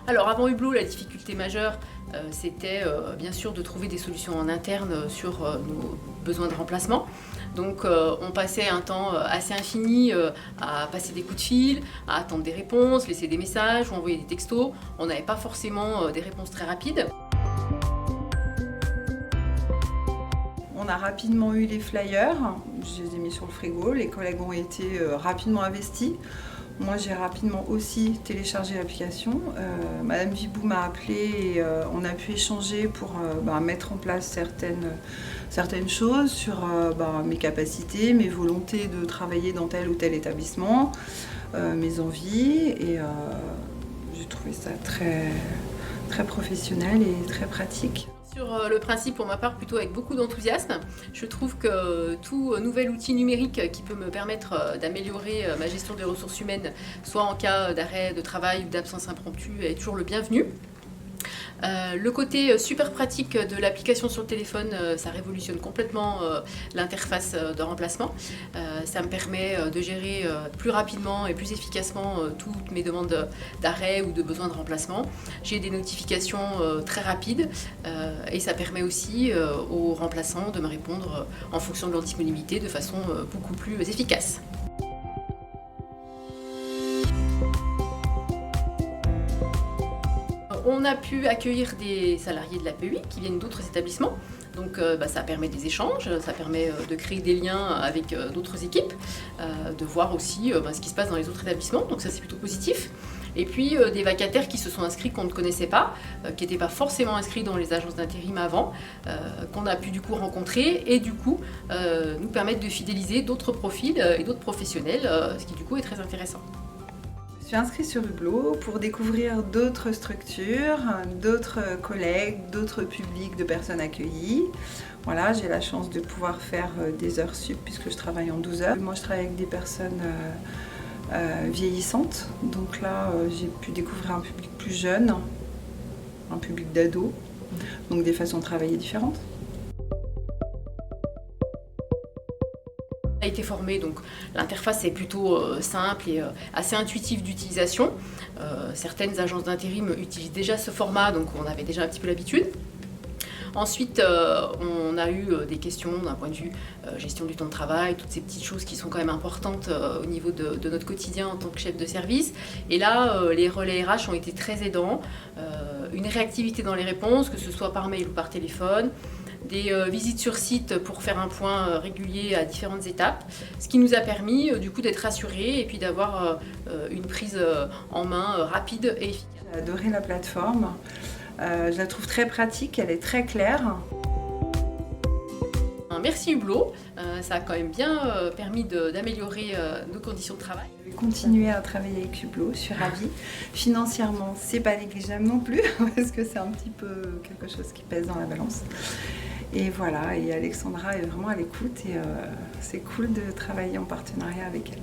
Alors avant Hublot, la difficulté majeure, c'était bien sûr de trouver des solutions en interne sur nos besoins de remplacement. Donc on passait un temps assez infini à passer des coups de fil, à attendre des réponses, laisser des messages ou envoyer des textos. On n'avait pas forcément des réponses très rapides. On a rapidement eu les flyers, je les ai mis sur le frigo, les collègues ont été rapidement investis. Moi j'ai rapidement aussi téléchargé l'application. Madame Vibou m'a appelé et on a pu échanger pour mettre en place certaines choses sur mes capacités, mes volontés de travailler dans tel ou tel établissement, mes envies, et j'ai trouvé ça très, très professionnel et très pratique. Sur le principe, pour ma part, plutôt avec beaucoup d'enthousiasme. Je trouve que tout nouvel outil numérique qui peut me permettre d'améliorer ma gestion des ressources humaines, soit en cas d'arrêt de travail ou d'absence impromptue, est toujours le bienvenu. Le côté super pratique de l'application sur le téléphone, ça révolutionne complètement l'interface de remplacement. Ça me permet de gérer plus rapidement et plus efficacement toutes mes demandes d'arrêt ou de besoin de remplacement. J'ai des notifications très rapides et ça permet aussi aux remplaçants de me répondre en fonction de leur disponibilité de façon beaucoup plus efficace. On a pu accueillir des salariés de l'APEI qui viennent d'autres établissements. Donc ça permet des échanges, ça permet de créer des liens avec d'autres équipes, de voir aussi ce qui se passe dans les autres établissements, donc ça c'est plutôt positif. Et puis des vacataires qui se sont inscrits qu'on ne connaissait pas, qui n'étaient pas forcément inscrits dans les agences d'intérim avant, qu'on a pu du coup rencontrer et du coup nous permettre de fidéliser d'autres profils et d'autres professionnels, ce qui du coup est très intéressant. Je suis inscrite sur Hublot pour découvrir d'autres structures, d'autres collègues, d'autres publics de personnes accueillies. Voilà, j'ai la chance de pouvoir faire des heures sup puisque je travaille en 12 heures. Moi, je travaille avec des personnes vieillissantes. Donc là, j'ai pu découvrir un public plus jeune, un public d'ados, donc des façons de travailler différentes. A été formé, donc l'interface est plutôt simple et assez intuitive d'utilisation. Certaines agences d'intérim utilisent déjà ce format, donc on avait déjà un petit peu l'habitude. Ensuite, on a eu des questions d'un point de vue gestion du temps de travail, toutes ces petites choses qui sont quand même importantes au niveau de notre quotidien en tant que chef de service. Et là, les relais RH ont été très aidants. Une réactivité dans les réponses, que ce soit par mail ou par téléphone. Des visites sur site pour faire un point régulier à différentes étapes, ce qui nous a permis du coup d'être rassurés et puis d'avoir une prise en main rapide et efficace. J'ai adoré la plateforme, je la trouve très pratique, elle est très claire. Merci Hublot, ça a quand même bien permis d'améliorer nos conditions de travail. Je vais continuer à travailler avec Hublot, je suis ravie. Financièrement, c'est pas négligeable non plus, parce que c'est un petit peu quelque chose qui pèse dans la balance. Et voilà, et Alexandra est vraiment à l'écoute et c'est cool de travailler en partenariat avec elle.